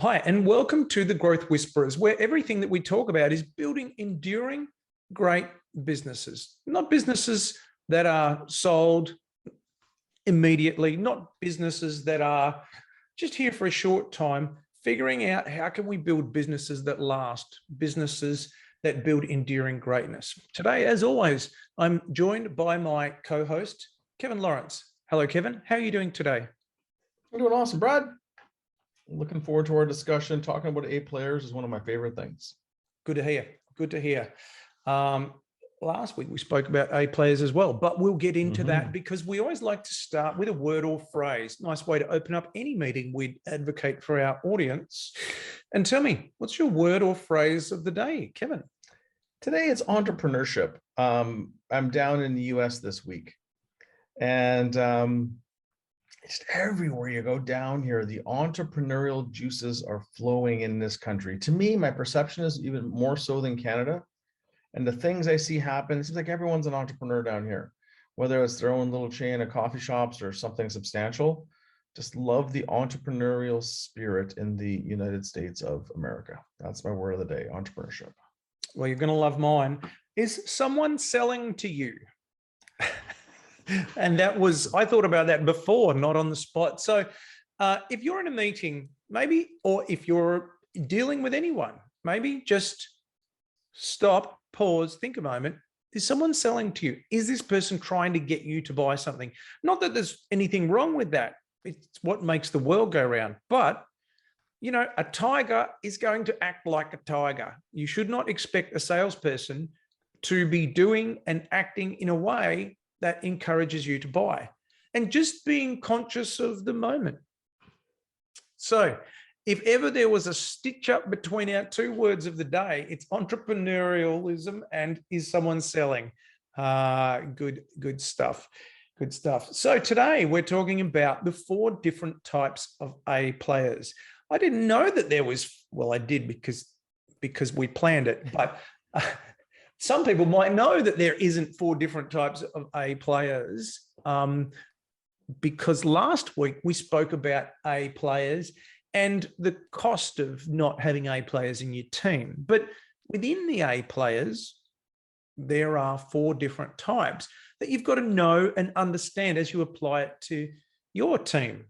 Hi, and welcome to the Growth Whisperers, where everything that we talk about is building enduring, great businesses, not businesses that are sold immediately, not businesses that are just here for a short time, figuring out how can we build businesses that last, businesses that build enduring greatness. Today, as always, I'm joined by my co-host, Kevin Lawrence. Hello, Kevin. How are you doing today? I'm doing awesome, Brad. Looking forward to our discussion. Talking about A players is one of my favorite things. Good to hear. Good to hear. Last week we spoke about A players as well, but we'll get into that because we always like to start with a word or phrase. Nice way to open up any meeting we'd advocate for our audience. And tell me, what's your word or phrase of the day, Kevin? Today it's entrepreneurship. I'm down in the US this week, and just everywhere you go down here, the entrepreneurial juices are flowing in this country. To me, my perception is even more so than Canada. And the things I see happen, it seems like everyone's an entrepreneur down here, whether it's their own little chain of coffee shops or something substantial. Just love the entrepreneurial spirit in the United States of America. That's my word of the day, entrepreneurship. Well, you're going to love mine. Is someone selling to you? And that was, I thought about that before, not on the spot. So if you're in a meeting, maybe, or if you're dealing with anyone, maybe just stop, pause, think a moment. Is someone selling to you? Is this person trying to get you to buy something? Not that there's anything wrong with that. It's what makes the world go round. But, you know, a tiger is going to act like a tiger. You should not expect a salesperson to be doing and acting in a way that encourages you to buy, and just being conscious of the moment. So if ever there was a stitch up between our two words of the day, it's entrepreneurialism and is someone selling? Good stuff. Good stuff. So today we're talking about the 4 different types of A players. I didn't know that there was, well, I did because we planned it, but some people might know that there isn't 4 different types of A players, because last week we spoke about A players and the cost of not having A players in your team. But within the A players, there are 4 different types that you've got to know and understand as you apply it to your team.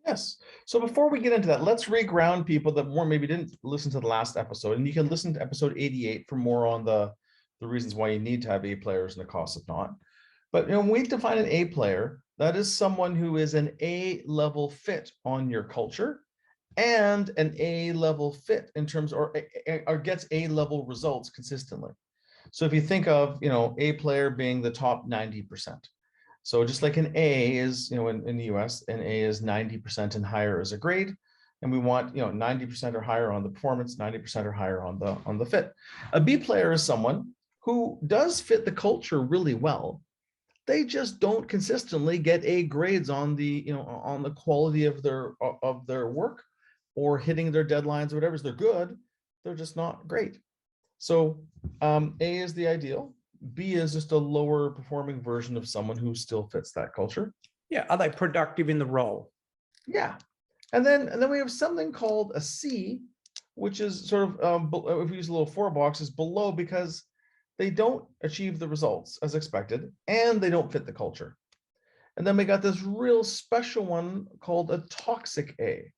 Yes. So before we get into that, let's reground people that maybe didn't listen to the last episode. And you can listen to episode 88 for more on the reasons why you need to have A players and the cost of not. But when we define an A player, that is someone who is an A level fit on your culture and an A level fit in terms or gets A level results consistently. So if you think of, A player being the top 90%. So just like an A is, in the US, an A is 90% and higher as a grade. And we want, 90% or higher on the performance, 90% or higher on the fit. A B player is someone who does fit the culture really well. They just don't consistently get A grades on the, on the quality of their work or hitting their deadlines or whatever. They're good, they're just not great. So A is the ideal. B is just a lower performing version of someone who still fits that culture. Yeah. Are they productive in the role? Yeah. And then we have something called a C, which is sort of, if we use a little 4 boxes below, because they don't achieve the results as expected, and they don't fit the culture. And then we got this real special one called a toxic A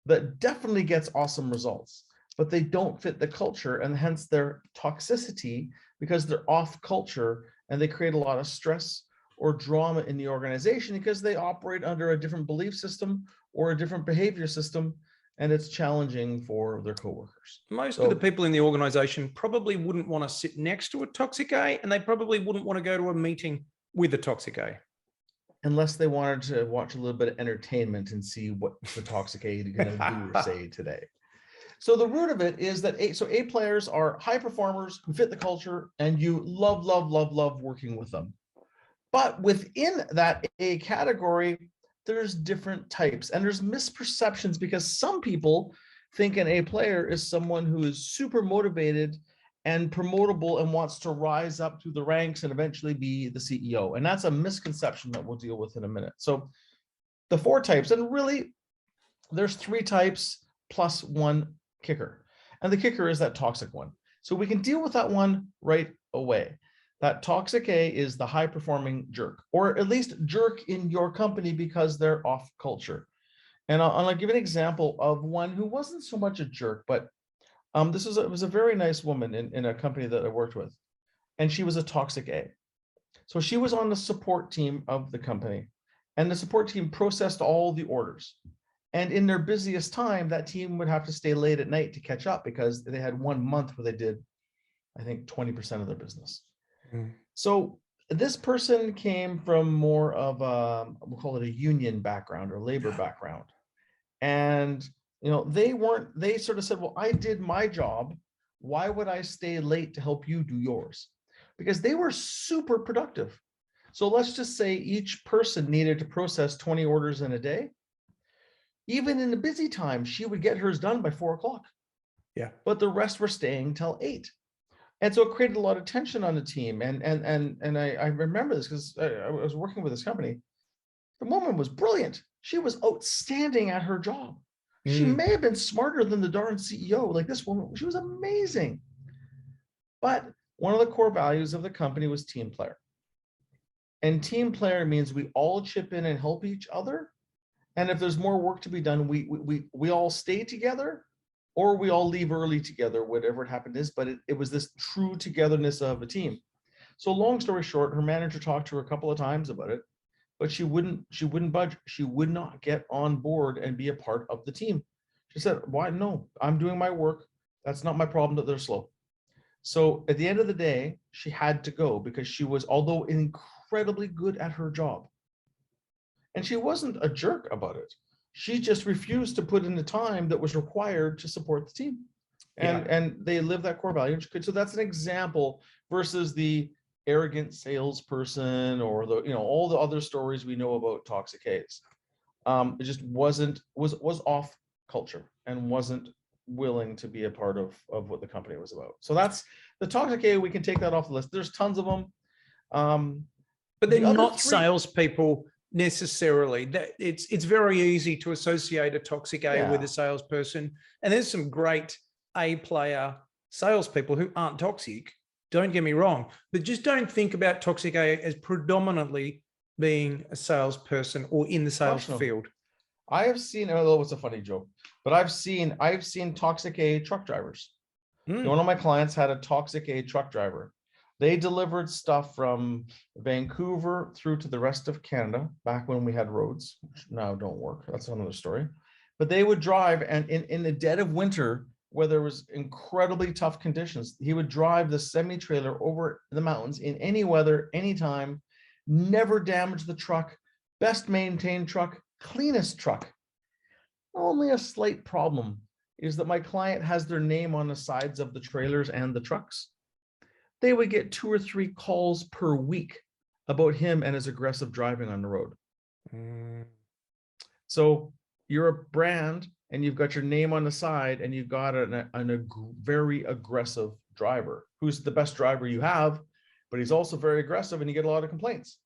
that definitely gets awesome results, but they don't fit the culture, and hence their toxicity because they're off culture and they create a lot of stress or drama in the organization because they operate under a different belief system or a different behavior system, and it's challenging for their coworkers. Most of the people in the organization probably wouldn't want to sit next to a toxic A, and they probably wouldn't want to go to a meeting with a toxic A. Unless they wanted to watch a little bit of entertainment and see what the toxic A is going to do or say today. So the root of it is that A players are high performers who fit the culture, and you love, love, love, love working with them. But within that A category, there's different types, and there's misperceptions because some people think an A player is someone who is super motivated and promotable and wants to rise up through the ranks and eventually be the CEO. And that's a misconception that we'll deal with in a minute. So the 4 types, and really there's 3 types plus one kicker. And the kicker is that toxic one. So we can deal with that one right away. That toxic A is the high performing jerk, or at least jerk in your company because they're off culture. And I'll give an example of one who wasn't so much a jerk, but it was a very nice woman in a company that I worked with, and she was a toxic A. So she was on the support team of the company, and the support team processed all the orders. And in their busiest time, that team would have to stay late at night to catch up because they had 1 month where they did, I think, 20% of their business. So this person came from more of we'll call it a union background or labor background. And, they sort of said, well, I did my job. Why would I stay late to help you do yours? Because they were super productive. So let's just say each person needed to process 20 orders in a day. Even in the busy time, she would get hers done by 4 o'clock. Yeah. But the rest were staying till 8. And so it created a lot of tension on the team. And I remember this because I was working with this company. The woman was brilliant. She was outstanding at her job. She may have been smarter than the darn CEO. Like this woman, she was amazing. But one of the core values of the company was team player. And team player means we all chip in and help each other. And if there's more work to be done, we all stay together, or we all leave early together, whatever it happened is. But it was this true togetherness of a team. So long story short, her manager talked to her a couple of times about it, but she wouldn't budge. She would not get on board and be a part of the team. She said, why? No, I'm doing my work. That's not my problem that they're slow. So at the end of the day, she had to go because she was, although incredibly good at her job, and she wasn't a jerk about it. She just refused to put in the time that was required to support the team. And they live that core value. So that's an example versus the arrogant salesperson or all the other stories we know about toxic A's. It just was off culture and wasn't willing to be a part of what the company was about. So that's the toxic A. We can take that off the list. There's tons of them. But they're not salespeople necessarily. It's very easy to associate a toxic A with a salesperson. And there's some great A player salespeople who aren't toxic. Don't get me wrong, but just don't think about toxic A as predominantly being a salesperson or in the sales field. I have seen, although it's a funny joke, but I've seen toxic A truck drivers. One of my clients had a toxic A truck driver. They delivered stuff from Vancouver through to the rest of Canada back when we had roads, which now don't work. That's another story. But they would drive, and in the dead of winter, where there was incredibly tough conditions, he would drive the semi-trailer over the mountains in any weather, anytime, never damage the truck, best maintained truck, cleanest truck. Only a slight problem is that my client has their name on the sides of the trailers and the trucks. They would get 2 or 3 calls per week about him and his aggressive driving on the road. So you're a brand and you've got your name on the side and you've got a very aggressive driver who's the best driver you have, but he's also very aggressive and you get a lot of complaints.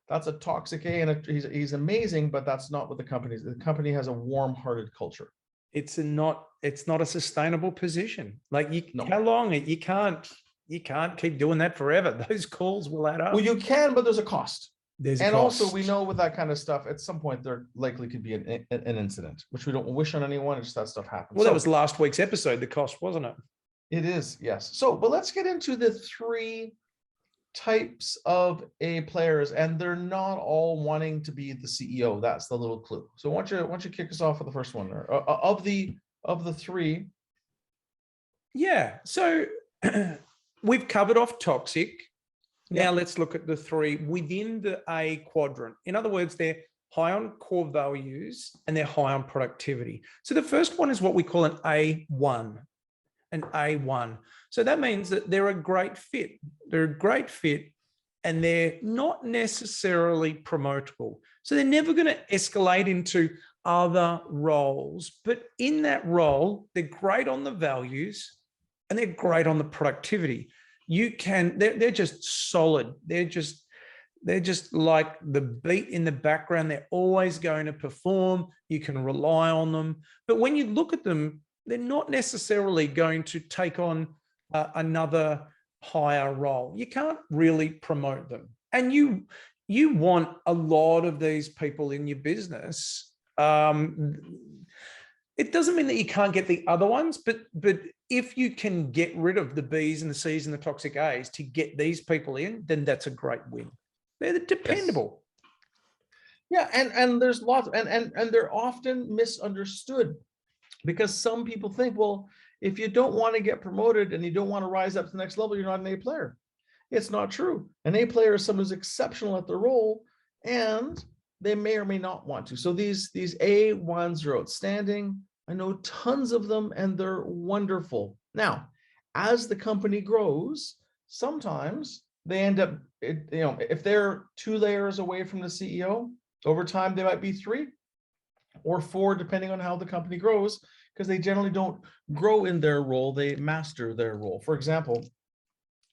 That's a toxic A, and he's amazing, but that's not what the company is. The company has a warm-hearted culture. It's not a sustainable position. How long? You can't keep doing that forever. Those calls will add up. Well, you can, but there's a cost. There's a cost. Also, we know with that kind of stuff, at some point there likely could be an incident, which we don't wish on anyone. It's just that stuff happens. Well, that was last week's episode, the cost, wasn't it? It is, yes. So, but let's get into the 3 types of A players, and they're not all wanting to be the CEO. That's the little clue. So why don't you kick us off with the first one there? Of the 3. Yeah. So we've covered off toxic. Now let's look at the 3 within the A quadrant. In other words, they're high on core values and they're high on productivity. So the first one is what we call an A1. An A1. So that means that they're a great fit. They're a great fit and they're not necessarily promotable. So they're never going to escalate into other roles. But in that role, they're great on the values and they're great on the productivity. They're just solid. They're just like the beat in the background. They're always going to perform. You can rely on them. But when you look at them, they're not necessarily going to take on another higher role. You can't really promote them. And you want a lot of these people in your business. It doesn't mean that you can't get the other ones, but if you can get rid of the Bs and the Cs and the toxic As to get these people in, then that's a great win. They're dependable. Yes. Yeah, and there's lots, and they're often misunderstood because some people think, well, if you don't want to get promoted and you don't want to rise up to the next level, you're not an A player. It's not true. An A player is someone who's exceptional at their role, and they may or may not want to. So these A1s are outstanding. I know tons of them, and they're wonderful. Now, as the company grows, sometimes they end up, if they're 2 layers away from the CEO, over time they might be 3 or 4, depending on how the company grows, because they generally don't grow in their role, they master their role. For example,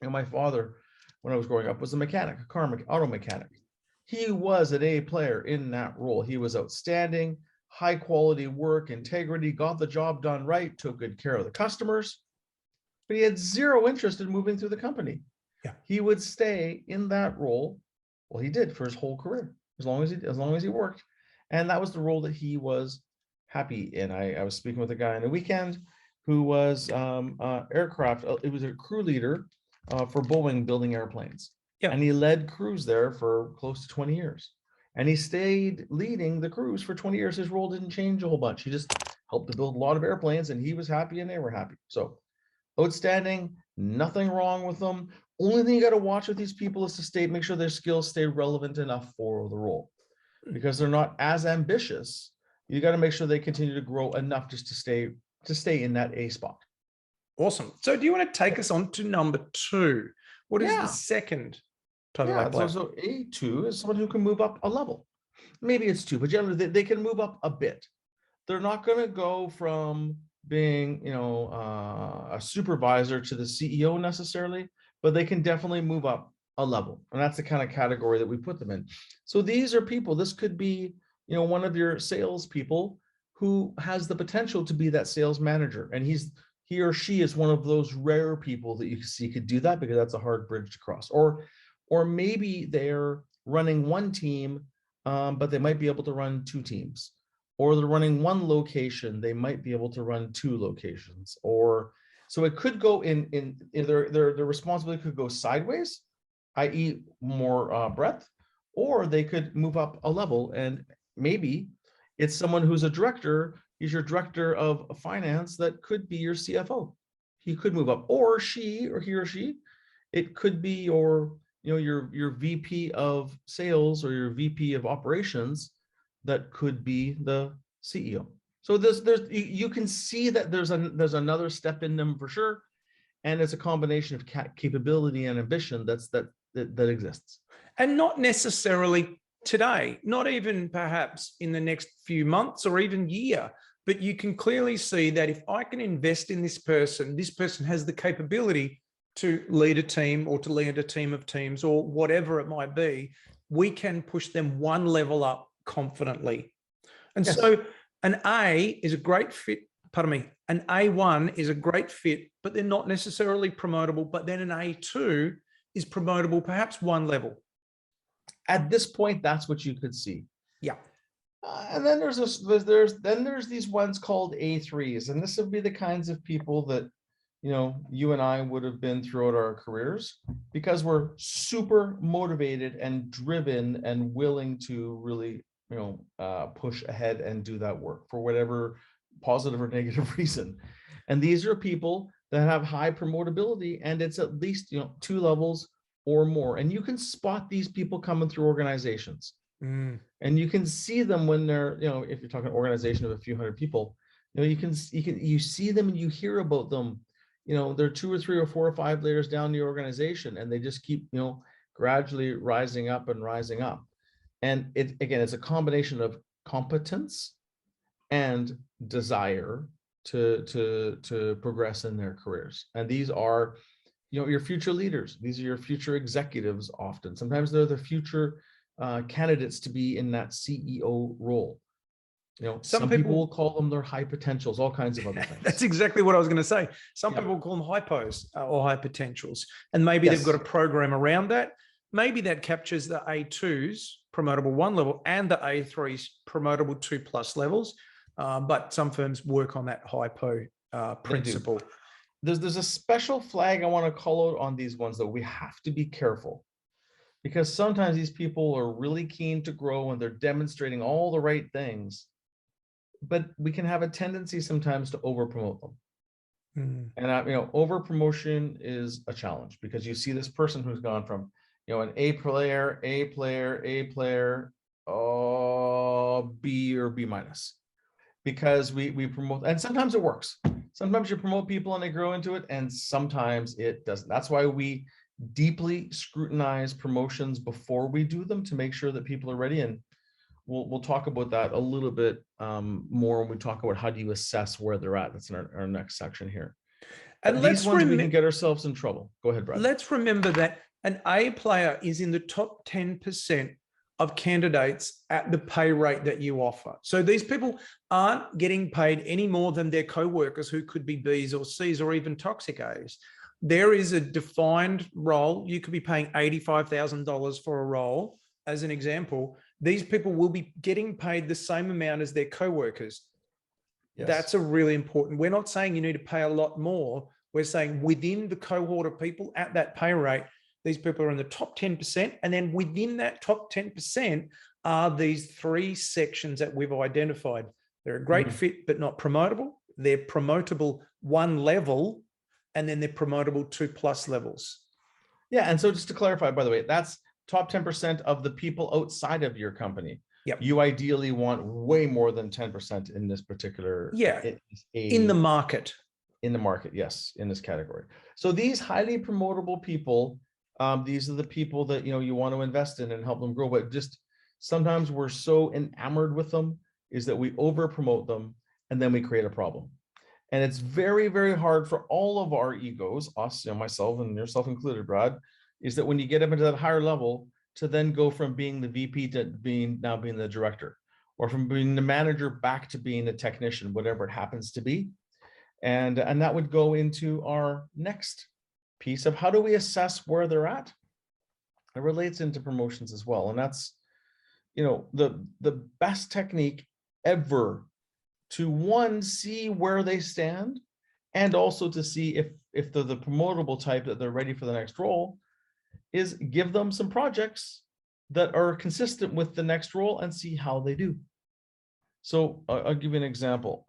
my father, when I was growing up, was a mechanic, auto mechanic. He was an A player in that role. He was outstanding, high quality work, integrity, got the job done right, took good care of the customers, but he had zero interest in moving through the company. Yeah. He would stay in that role. Well, he did for his whole career, as long as he worked. And that was the role that he was happy in. I was speaking with a guy on the weekend who was aircraft. It was a crew leader for Boeing building airplanes. Yeah. And he led crews there for close to 20 years. And he stayed leading the crews for 20 years. His role didn't change a whole bunch. He just helped to build a lot of airplanes, and he was happy and they were happy. So outstanding, nothing wrong with them. Only thing you got to watch with these people is to make sure their skills stay relevant enough for the role, because they're not as ambitious. You got to make sure they continue to grow enough just to stay in that A spot. Awesome. So do you want to take us on to number 2? What is the second type of A player? So A2 is someone who can move up a level. Maybe it's 2, but generally they can move up a bit. They're not going to go from being, a supervisor to the CEO necessarily, but they can definitely move up a level. And that's the kind of category that we put them in. So these are people, this could be, one of your salespeople who has the potential to be that sales manager. And he or she is one of those rare people that you see could do that, because that's a hard bridge to cross. Or maybe they're running one team, but they might be able to run 2 teams. Or they're running 1 location, they might be able to run 2 locations. Or so it could go in their responsibility could go sideways, i.e. more breadth, or they could move up a level, and maybe it's someone who's a director. He's your director of finance. That could be your CFO. He could move up, or he or she, it could be your VP of sales or your VP of operations. That could be the CEO. So you can see that there's another step in them for sure, and it's a combination of capability and ambition that exists. And not necessarily today, not even perhaps in the next few months or even year, but you can clearly see that if I can invest in this person has the capability to lead a team or to lead a team of teams or whatever it might be. We can push them 1 level up confidently. And yes. So an A is a great fit. An A1 is a great fit, but they're not necessarily promotable. But then an A2 is promotable, perhaps 1 level. At this point, that's what you could see. Yeah. And then there's these ones called A3s, and this would be the kinds of people that you and I would have been throughout our careers, because we're super motivated and driven and willing to really push ahead and do that work for whatever positive or negative reason. And these are people that have high promotability, and it's at least 2 levels or more. And you can spot these people coming through organizations. And you can see them when they're, if you're talking an organization of a few hundred people, you see them and you hear about them. They're 2 or 3 or 4 or 5 layers down the organization, and they just keep, gradually rising up and rising up. And it's a combination of competence and desire to progress in their careers. And these are your future leaders. These are your future executives often. Sometimes they're the future candidates to be in that CEO role. Some people will call them their high potentials, all kinds of other things. That's exactly what I was going to say. Some people call them hypos or high potentials, and maybe they've got a program around that. Maybe that captures the A2s, promotable 1 level, and the A3s, promotable 2+ levels. But some firms work on that hypo principle. There's a special flag I want to call out on these ones, though. We have to be careful, because sometimes these people are really keen to grow and they're demonstrating all the right things, but we can have a tendency sometimes to over promote them. And over promotion is a challenge, because you see this person who's gone from an A player, B or B-, because we promote, and sometimes it works. Sometimes you promote people and they grow into it, and sometimes it doesn't. That's why we deeply scrutinize promotions before we do them, to make sure that people are ready. And we'll talk about that a little bit more when we talk about how do you assess where they're at. That's in our next section here. And these ones we can get ourselves in trouble. Go ahead, Brad. Let's remember that an A player is in the top 10% of candidates at the pay rate that you offer. So these people aren't getting paid any more than their co-workers, who could be Bs or Cs or even toxic As. There is a defined role. You could be paying $85,000 for a role, as an example. These people will be getting paid the same amount as their co-workers. Yes. That's a really important. We're not saying you need to pay a lot more. We're saying within the cohort of people at that pay rate, these people are in the top 10%. And then within that top 10% are these 3 sections that we've identified. They're a great fit, but not promotable. They're promotable 1 level, and then they're promotable 2+ levels. Yeah. And so just to clarify, by the way, that's top 10% of the people outside of your company. Yep. You ideally want way more than 10% in this particular. In the market. In the market, yes, in this category. So these highly promotable people, these are the people that you want to invest in and help them grow. But just sometimes we're so enamored with them, is that we over promote them, and then we create a problem. And it's very, very hard for all of our egos, us, myself and yourself included, Brad, is that when you get up into that higher level, to then go from being the VP to being the director, or from being the manager back to being a technician, whatever it happens to be. And that would go into our next piece of how do we assess where they're at. It relates into promotions as well. And that's, the best technique ever to, 1, see where they stand, and also to see if they're the promotable type, that they're ready for the next role, is give them some projects that are consistent with the next role and see how they do. So I'll give you an example.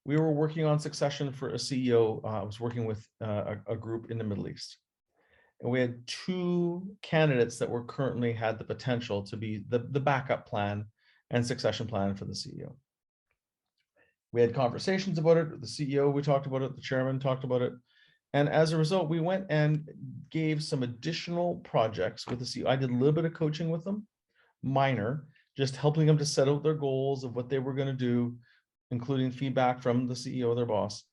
We were working on succession for a CEO. I was working with a group in the Middle East. And we had 2 candidates that were currently had the potential to be the backup plan and succession plan for the CEO. We had conversations about it. The CEO, we talked about it. The chairman talked about it. And as a result, we went and gave some additional projects with the CEO. I did a little bit of coaching with them, minor, just helping them to set out their goals of what they were going to do, including feedback from the CEO, their boss.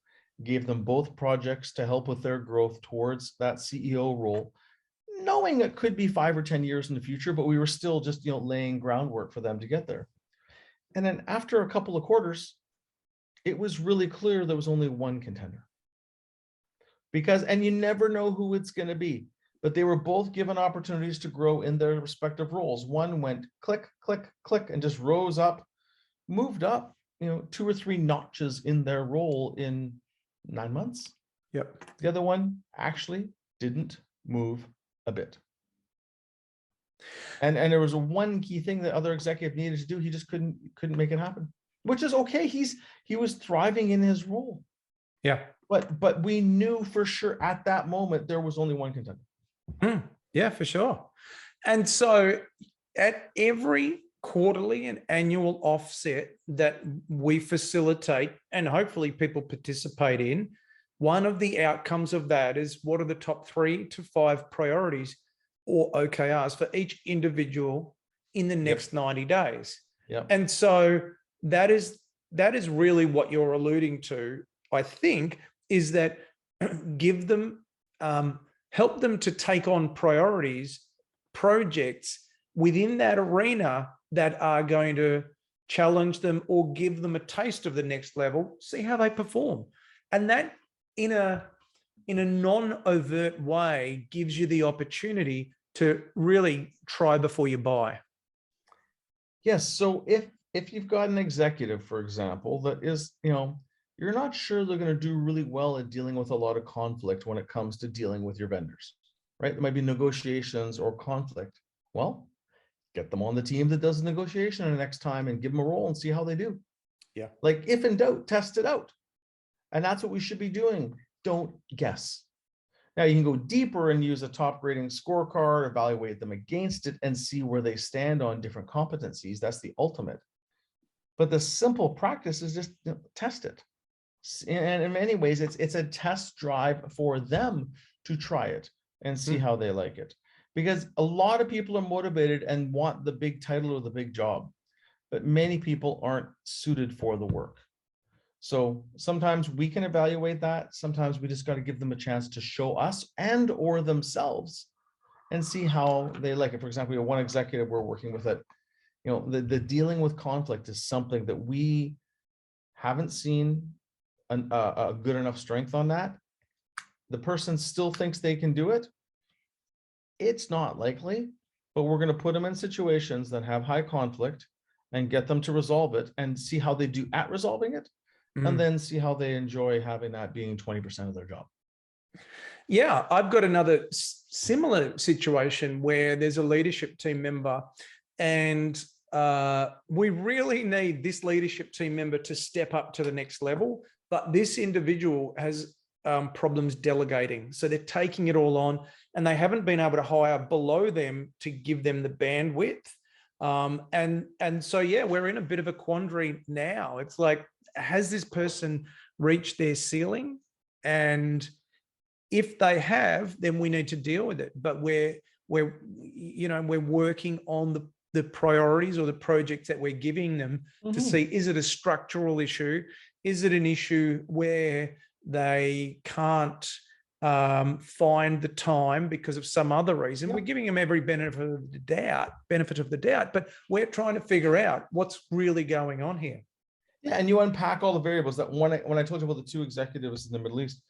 Gave them both projects to help with their growth towards that CEO role, knowing it could be 5 or 10 years in the future, but we were still just, laying groundwork for them to get there. And then after a couple of quarters, it was really clear there was only one contender. And you never know who it's going to be, but they were both given opportunities to grow in their respective roles. One went click, click, click, and just rose up, moved up, 2 or 3 notches in their role in 9 months. Yep. The other one actually didn't move a bit. And there was one key thing that other executive needed to do. He just couldn't make it happen, which is okay. He was thriving in his role. Yeah. But we knew for sure at that moment there was only one contender. Yeah, for sure. And so at every quarterly and annual offset that we facilitate and hopefully people participate in, one of the outcomes of that is what are the top 3 to 5 priorities or OKRs for each individual in the next 90 days. Yep. And so that is really what you're alluding to, I think, is that give them help them to take on projects within that arena that are going to challenge them or give them a taste of the next level, see how they perform. And that in a non-overt way gives you the opportunity to really try before you buy. Yes. So if you've got an executive, for example, that is, you're not sure they're going to do really well at dealing with a lot of conflict when it comes to dealing with your vendors, right? There might be negotiations or conflict. Well, get them on the team that does the negotiation the next time and give them a role and see how they do. Yeah. Like, if in doubt, test it out. And that's what we should be doing. Don't guess. Now you can go deeper and use a top grading scorecard, evaluate them against it, and see where they stand on different competencies. That's the ultimate. But the simple practice is just test it. And in many ways, it's a test drive for them to try it and see how they like it. Because a lot of people are motivated and want the big title or the big job, but many people aren't suited for the work. So sometimes we can evaluate that. Sometimes we just got to give them a chance to show us and or themselves and see how they like it. For example, we have one executive we're working with it. The dealing with conflict is something that we haven't seen a good enough strength on that. The person still thinks they can do it. It's not likely, but we're going to put them in situations that have high conflict and get them to resolve it and see how they do at resolving it. And then see how they enjoy having that being 20% of their job. Yeah, I've got another similar situation where there's a leadership team member and we really need this leadership team member to step up to the next level, but this individual has problems delegating. So they're taking it all on and they haven't been able to hire below them to give them the bandwidth. And so, yeah, we're in a bit of a quandary now. It's like, has this person reached their ceiling? And if they have, then we need to deal with it. But we're working on the priorities or the projects that we're giving them to see, is it a structural issue? Is it an issue where they can't find the time because of some other reason? We're giving them every benefit of the doubt, but we're trying to figure out what's really going on here. Yeah, and you unpack all the variables. That when I told you about the two executives in the Middle East,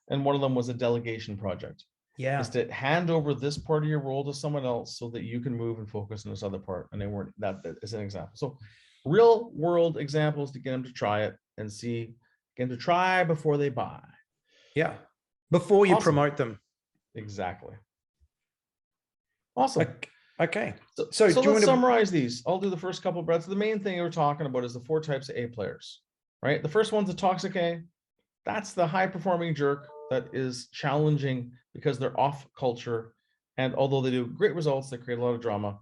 and one of them was a delegation project. Yeah, is to hand over this part of your role to someone else so that you can move and focus on this other part. And they weren't. That is an example. So, real world examples to get them to try it and see, get them to try before they buy. Yeah, before you promote them. Exactly. Awesome. Okay. So let's summarize these. I'll do the first couple of breaths. The main thing we're talking about is the 4 types of A players, right? The first one's a toxic A. That's the high performing jerk that is challenging because they're off culture. And although they do great results, they create a lot of drama.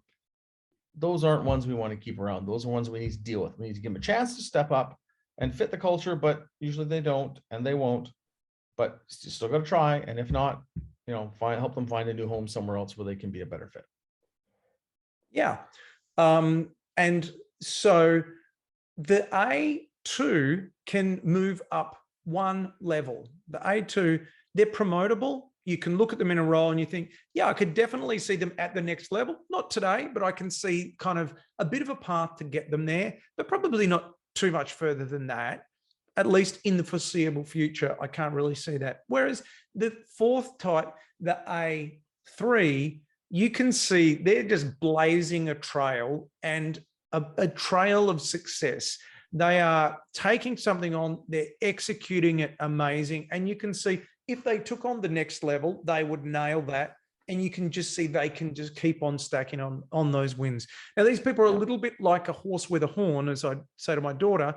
Those aren't ones we want to keep around. Those are ones we need to deal with. We need to give them a chance to step up and fit the culture, but usually they don't and they won't. But you still got to try. And if not, help them find a new home somewhere else where they can be a better fit. Yeah. And so the A2 can move up one level. The A2, they're promotable. You can look at them in a role and you think, yeah, I could definitely see them at the next level. Not today, but I can see kind of a bit of a path to get them there, but probably not too much further than that. At least in the foreseeable future, I can't really see that. Whereas the 4th type, the A3, you can see they're just blazing a trail and a trail of success. They are taking something on, they're executing it amazing. And you can see if they took on the next level, they would nail that. And you can just see they can just keep on stacking on those wins. Now, these people are a little bit like a horse with a horn, as I say to my daughter,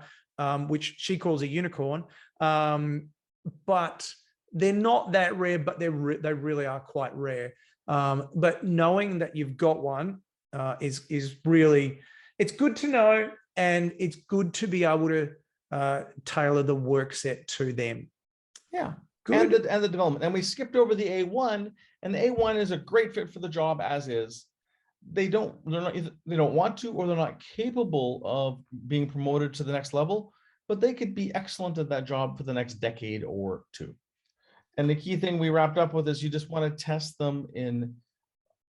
which she calls a unicorn. But they're not that rare, but they really are quite rare. But knowing that you've got one is really, it's good to know, and it's good to be able to tailor the work set to them. Yeah, good. And the development. And we skipped over the A1, and the A1 is a great fit for the job as is. They don't want to, or they're not capable of being promoted to the next level, but they could be excellent at that job for the next decade or two. And the key thing we wrapped up with is you just want to test them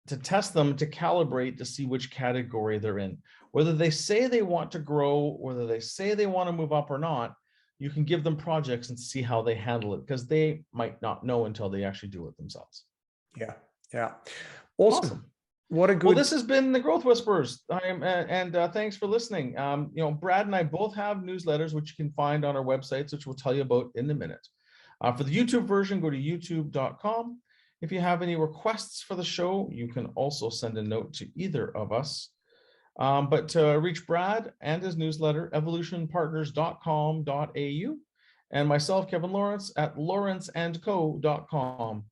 to calibrate to see which category they're in. Whether they say they want to grow, whether they say they want to move up or not, you can give them projects and see how they handle it, because they might not know until they actually do it themselves. Yeah. Awesome. What a good. Well, this has been the Growth Whisperers. Thanks for listening. Brad and I both have newsletters, which you can find on our websites, which we'll tell you about in a minute. For the YouTube version, go to youtube.com. If you have any requests for the show, you can also send a note to either of us. But to reach Brad and his newsletter, evolutionpartners.com.au, and myself, Kevin Lawrence, at lawrenceandco.com.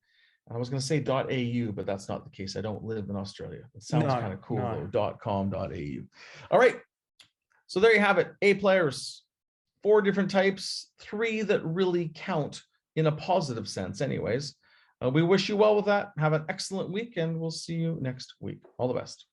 I was going to say .au, but that's not the case. I don't live in Australia. It sounds kind of cool, though, .com.au. All right. So there you have it. A players, 4 different types, 3 that really count in a positive sense anyways. We wish you well with that. Have an excellent week, and we'll see you next week. All the best.